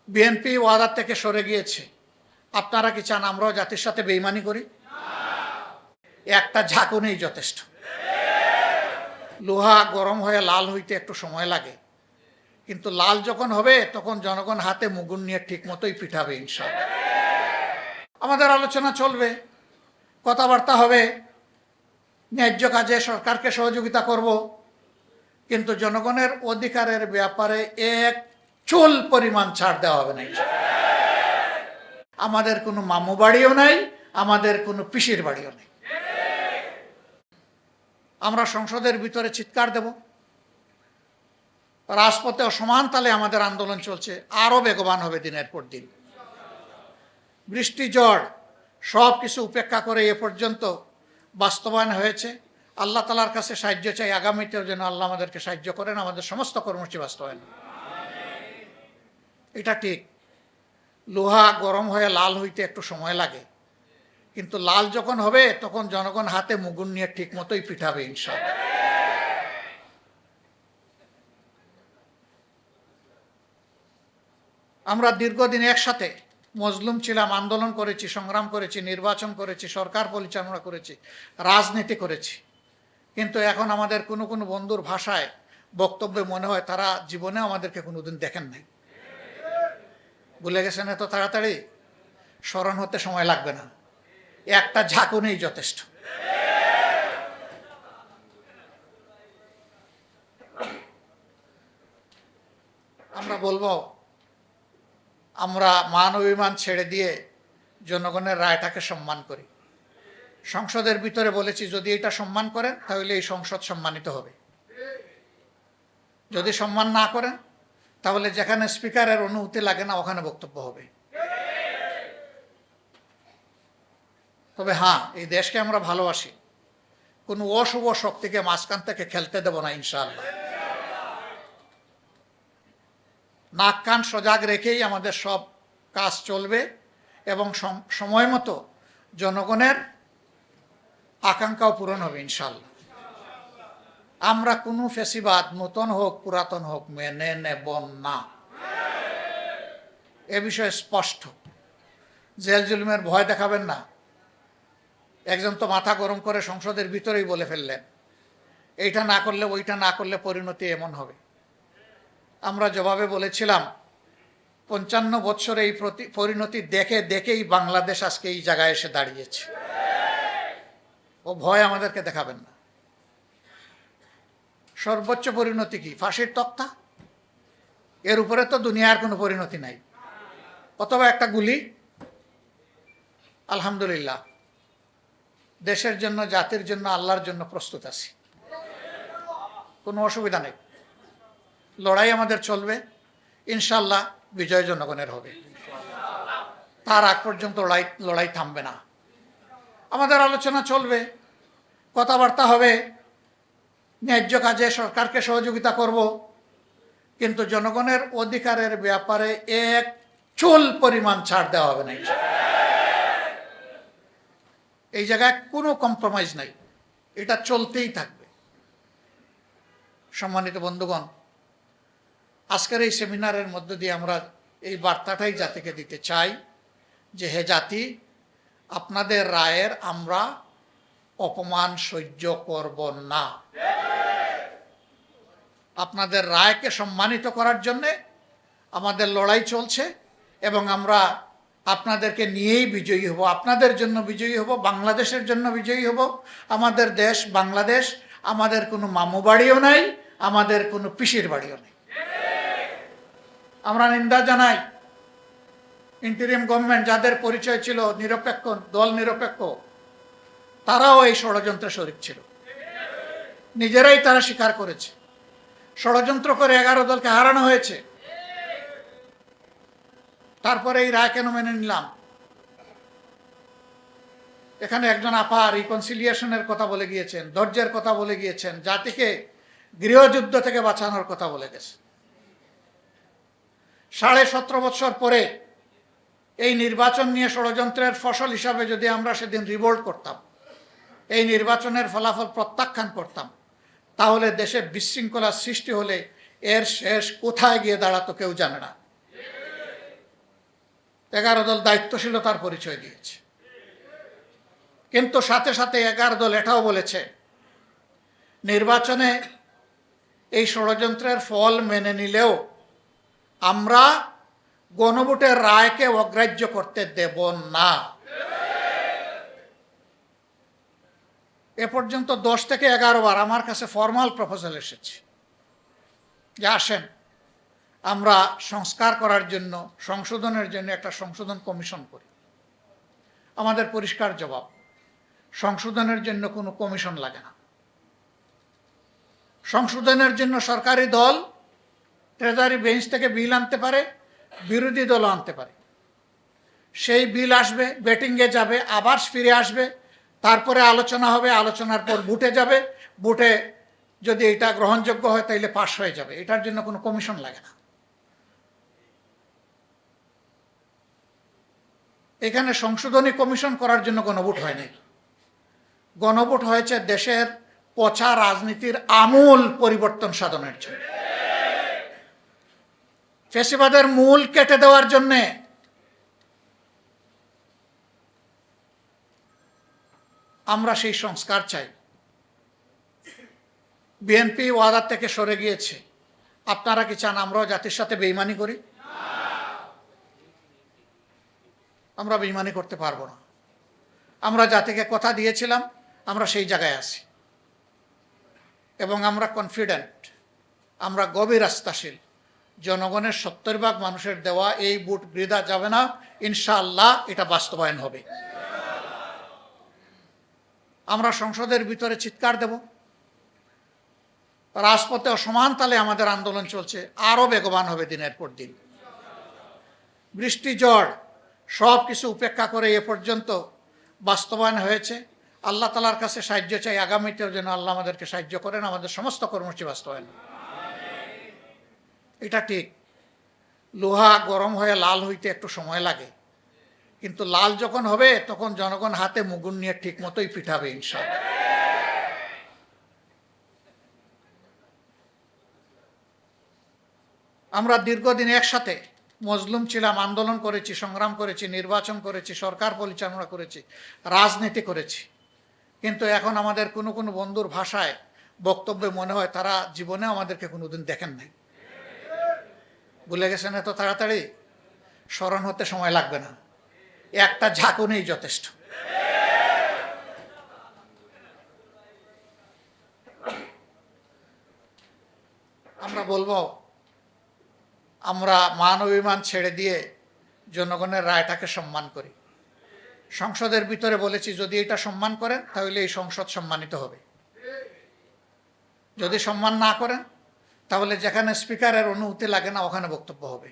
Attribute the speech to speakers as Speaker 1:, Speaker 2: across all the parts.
Speaker 1: BNP ওয়াদা থেকে সরে গিয়েছে। আপনারা কি চান আমরাও জাতির সাথে বেঈমানি করি? একটা ঝাঁকুনিই যথেষ্ট। লোহা গরম হয়ে লাল হইতে একটু সময় লাগে, কিন্তু লাল যখন হবে তখন জনগণ হাতে মুগুর নিয়ে ঠিক মতোই পিঠাবে ইনশাআল্লাহ। আমাদের আলোচনা চলবে, কথাবার্তা হবে, ন্যায্য কাজে সরকারকে সহযোগিতা করব, কিন্তু জনগণের অধিকারের ব্যাপারে এক চুল পরিমাণ ছাড় দেওয়া হবে না। আমাদের কোনো মামু বাড়িও নাই, আমাদের কোনো পিসির বাড়িও নেই। আমরা সংসদের ভিতরে চিৎকার দেব, রাজপথে সমান তালে আমাদের আন্দোলন চলছে, আরো বেগবান হবে দিনের পর দিন। বৃষ্টি ঝড় সব কিছু উপেক্ষা করে এ পর্যন্ত বাস্তবায়ন হয়েছে। আল্লাহ তাআলার কাছে সাহায্য চাই, আগামীতেও যেন আল্লাহ আমাদেরকে সাহায্য করেন, আমাদের সমস্ত কর্মসূচি বাস্তবায়ন। এটা ঠিক, লোহা গরম হয়ে লাল হইতে একটু সময় লাগে, কিন্তু লাল যখন হবে তখন জনগণ হাতে মুগুর নিয়ে ঠিক মতোই পিঠাবে ইনশাআল্লাহ। আমরা দীর্ঘদিন একসাথে মজলুম ছিলাম, আন্দোলন করেছি, সংগ্রাম করেছি, নির্বাচন করেছি, সরকার পরিচালনা করেছি, রাজনীতি করেছি, কিন্তু এখন আমাদের কোনো কোনো বন্ধুর ভাষায় বক্তব্যে মনে হয় তারা জীবনে আমাদেরকে কোনোদিন দেখেন নাই। ভুলে গেছেন এত তাড়াতাড়ি? স্মরণ হতে সময় লাগবে না, একটা ঝাঁকুনিই যথেষ্ট। আমরা বলবো আমরা মান অভিমান ছেড়ে দিয়ে জনগণের রায়টাকে সম্মান করি। সংসদের ভিতরে বলেছি যদি এটা সম্মান করেন তাহলে এই সংসদ সম্মানিত হবে, যদি সম্মান না করেন তাহলে যেখানে স্পিকারের অনুমতি লাগে না ওখানে বক্তব্য হবে। তবে হ্যাঁ, এই দেশকে আমরা ভালোবাসি, কোনো অশুভ শক্তিকে মাঝখান থেকে খেলতে দেব না ইনশাআল্লাহ। নাক কান সজাগ রেখেই আমাদের সব কাজ চলবে এবং সময় মতো জনগণের আকাঙ্ক্ষাও পূরণ হবে ইনশাআল্লাহ। আমরা কোনো ফেসিবাদ নতুন হোক পুরাতন হোক মেনে নেব না, এ বিষয়ে স্পষ্ট। জেল জুলুমের ভয় দেখাবেন না। একজন তো মাথা গরম করে সংসদের ভিতরেই বলে ফেললেন এইটা না করলে ওইটা না করলে পরিণতি এমন হবে। আমরা জবাবে বলেছিলাম ৫৫ বছর এই পরিণতি দেখে দেখেই বাংলাদেশ আজকে এই জায়গায় এসে দাঁড়িয়েছে। ও ভয় আমাদেরকে দেখাবেন না। সর্বোচ্চ পরিণতি কি? ফাঁসির তক্তা। এর উপরে তো দুনিয়ার কোনো পরিণতি নাই, অথবা একটা গুলি। আলহামদুলিল্লাহ, দেশের জন্য, জাতির জন্য, আল্লাহর জন্য প্রস্তুত আছি, কোনো অসুবিধা নেই। লড়াই আমাদের চলবে, ইনশাআল্লাহ বিজয় জনগণের হবে, তার আগ পর্যন্ত লড়াই থামবে না। আমাদের আলোচনা চলবে, কথাবার্তা হবে, ন্যায্য কাজে সরকারকে সহযোগিতা করব, কিন্তু জনগণের অধিকারের ব্যাপারে এক চুল পরিমাণ ছাড় দেওয়া হবে না। এই জায়গায় কোনো কম্প্রোমাইজ নাই, এটা চলতেই থাকবে। সম্মানিত বন্ধুগণ, আজকের এই সেমিনারের মধ্য দিয়ে আমরা এই বার্তাটাই জাতিকে দিতে চাই যে হে জাতি, আপনাদের রায়ের আমরা অপমান সহ্য করব না। আপনাদের রায়কে সম্মানিত করার জন্যে আমাদের লড়াই চলছে এবং আমরা আপনাদেরকে নিয়েই বিজয়ী হব, আপনাদের জন্য বিজয়ী হব, বাংলাদেশের জন্য বিজয়ী হব। আমাদের দেশ বাংলাদেশ, আমাদের কোনো মামু বাড়িও নাই, আমাদের কোনো পিসির বাড়িও নেই। আমরা নিন্দা জানাই ইন্টারিম গভর্নমেন্ট, যাদের পরিচয় ছিল নিরপেক্ষ, দল নিরপেক্ষ, তারাও এই ষড়যন্ত্রে শরিক ছিল, নিজেরাই তারা স্বীকার করেছে। ষড়যন্ত্র করে 11 দলকে হারানো হয়েছে। তারপরে এই রায় কেন মেনে নিলাম? এখানে একজন আপা রিকনসিলিয়েশনের কথা বলে গিয়েছেন, ধৈর্যের কথা বলে গিয়েছেন, জাতিকে গৃহযুদ্ধ থেকে বাঁচানোর কথা বলে গেছে। 17.5 বছর পরে এই নির্বাচন নিয়ে ষড়যন্ত্রের ফসল হিসাবে যদি আমরা সেদিন রিভোল্ট করতাম, এই নির্বাচনের ফলাফল প্রত্যাখ্যান করতাম, তাহলে দেশে বিশৃঙ্খলা সৃষ্টি হলে এর শেষ কোথায় গিয়ে দাঁড়াতো কেউ জানে না। 11 দল দায়িত্বশীলতার পরিচয় দিয়েছে, কিন্তু সাথে সাথে 11 দল এটাও বলেছে নির্বাচনে এই ষড়যন্ত্রের ফল মেনে নিলেও আমরা গণভোটের রায়কে অগ্রাহ্য করতে দেব না। এ পর্যন্ত 10 থেকে 11 বার আমার কাছে ফরমাল প্রপোজাল এসেছে যে আসেন আমরা সংস্কার করার জন্য, সংশোধনের জন্য একটা সংশোধন কমিশন করি। আমাদের পরিষ্কার জবাব, সংশোধনের জন্য কোনো কমিশন লাগে না। সংশোধনের জন্য সরকারি দল ট্রেজারি বেঞ্চ থেকে বিল আনতে পারে, বিরোধী দলও আনতে পারে। সেই বিল আসবে, ব্যাটিংয়ে যাবে, আবার ফিরে আসবে, তারপরে আলোচনা হবে, আলোচনার পর ভোটে যাবে, ভোটে যদি এটা গ্রহণযোগ্য হয় তাহলে পাস হয়ে যাবে। এটার জন্য কোনো কমিশন লাগে না। এখানে সংশোধনী কমিশন করার জন্য গণভোট হয় নাই। গণভোট হয়েছে দেশের পচা রাজনীতির আমূল পরিবর্তন সাধনের জন্য, ফ্যাসিবাদের মূল কেটে দেওয়ার জন্যে। আমরা সেই সংস্কার চাই। বিএনপি ওয়াদার থেকে সরে গিয়েছে। আপনারা কি চান আমরাও জাতির সাথে বেইমানি করি? আমরা বেইমানি করতে পারবো না। আমরা জাতিকে কথা দিয়েছিলাম, আমরা সেই জায়গায় আছি এবং আমরা কনফিডেন্ট, আমরা গভীর আস্থাশীল জনগণের 70% মানুষের দেওয়া এই ভোট বৃথা যাবে না। ইনশাআল্লাহ এটা বাস্তবায়ন হবে। আমরা সংসদের ভিতরে চিৎকার দেব, রাজপথে সমান তালে আমাদের আন্দোলন চলছে, আরো বেগবান হবে দিনের পর দিন। বৃষ্টি ঝড় সব কিছু উপেক্ষা করে এ পর্যন্ত বাস্তবায়ন হয়েছে। আল্লাহ তাআলার কাছে সাহায্য চাই, আগামীতেও যেন আল্লাহ আমাদেরকে সাহায্য করেন, আমাদের সমস্ত কর্মসূচি বাস্তবায়ন। এটা ঠিক, লোহা গরম হয়ে লাল হইতে একটু সময় লাগে, কিন্তু লাল যখন হবে তখন জনগণ হাতে মুগুর নিয়ে ঠিক মতোই পিঠাবে ইনশাআল্লাহ। আমরা দীর্ঘদিন একসাথে মজলুম ছিলাম, আন্দোলন করেছি, সংগ্রাম করেছি, নির্বাচন করেছি, সরকার পরিচালনা করেছি, রাজনীতি করেছি, কিন্তু এখন আমাদের কোনো কোনো বন্ধুর ভাষায় বক্তব্যে মনে হয় তারা জীবনেও আমাদেরকে কোনোদিন দেখেন নাই। ভুলে গেছেন এত তাড়াতাড়ি? স্মরণ হতে সময় লাগবে না, একটা ঝাঁকুনিই যথেষ্ট। আমরা বলবো আমরা মান অভিমান ছেড়ে দিয়ে জনগণের রায়টাকে সম্মান করি। সংসদের ভিতরে বলেছি যদি এটা সম্মান করেন তাহলে এই সংসদ সম্মানিত হবে, যদি সম্মান না করেন তাহলে যেখানে স্পিকারের অনুমতি লাগে না ওখানে বক্তব্য হবে।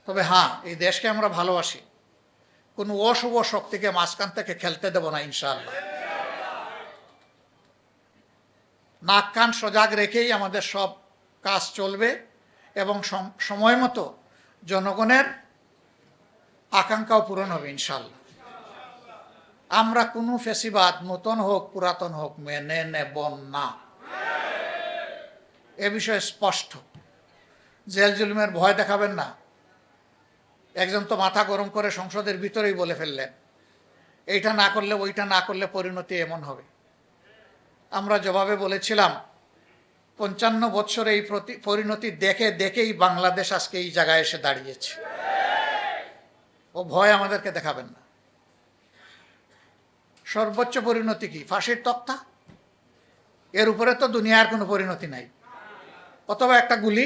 Speaker 1: তবে হ্যাঁ, এই দেশকে আমরা ভালোবাসি, কোনো অশুভ শক্তিকে মাঝখান থেকে খেলতে দেব না ইনশাআল্লাহ। নাক কান সজাগ রেখেই আমাদের সব কাজ চলবে এবং সময় মতো জনগণের আকাঙ্ক্ষাও পূরণ হবে ইনশাআল্লাহ। আমরা কোনো ফ্যাসিবাদ নতুন হোক পুরাতন হোক মেনে নেব না, এ বিষয়ে স্পষ্ট। জেল জুলুমের ভয় দেখাবেন না। একজন তো মাথা গরম করে সংসদের ভিতরেই বলে ফেললেন এইটা না করলে ওইটা না করলে পরিণতি এমন হবে। আমরা জবাবে বলেছিলাম 55 বছর এই পরিণতি দেখে দেখেই বাংলাদেশ আজকে এই জায়গায় এসে দাঁড়িয়েছে। ও ভয় আমাদেরকে দেখাবেন না। সর্বোচ্চ পরিণতি কি? ফাঁসির তক্তা। এর উপরে তো দুনিয়ার কোনো পরিণতি নাই, অথবা একটা গুলি।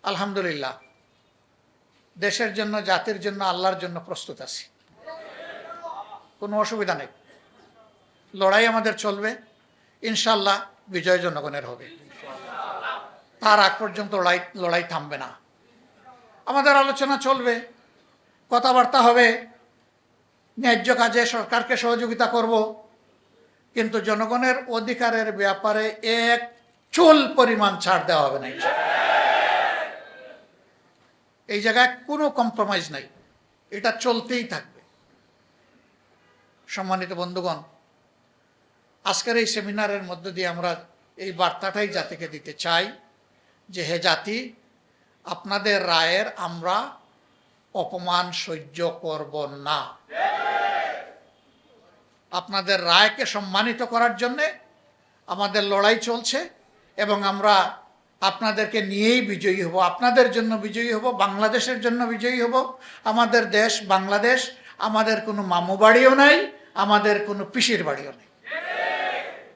Speaker 1: আলহামদুলিল্লাহ, দেশের জন্য, জাতির জন্য, আল্লাহর জন্য প্রস্তুত আছি, কোনো অসুবিধা নেই। লড়াই আমাদের চলবে, ইনশাআল্লাহ বিজয় জনগণের হবে। তার আগ পর্যন্ত লড়াই থামবে না। আমাদের আলোচনা চলবে, কথাবার্তা হবে, ন্যায্য কাজে সরকারকে সহযোগিতা করব, কিন্তু জনগণের অধিকারের ব্যাপারে এক চুল পরিমাণ ছাড় দেওয়া হবে না। এই জায়গায় কোনো কম্প্রোমাইজ নাই, এটা চলতেই থাকবে। সম্মানিত বন্ধুগণ, আজকের এই সেমিনারের মধ্য দিয়ে আমরা এই বার্তাটাই জাতিকে দিতে চাই যে হে জাতি, আপনাদের রায়ের আমরা অপমান সহ্য করব না। আপনাদের রায়কে সম্মানিত করার জন্যে আমাদের লড়াই চলছে এবং আমরা আপনাদেরকে নিয়েই বিজয়ী হব, আপনাদের জন্য বিজয়ী হব, বাংলাদেশের জন্য বিজয়ী হব। আমাদের দেশ বাংলাদেশ, আমাদের কোনো মামু বাড়িও নাই, আমাদের কোনো পিসির বাড়িও নেই।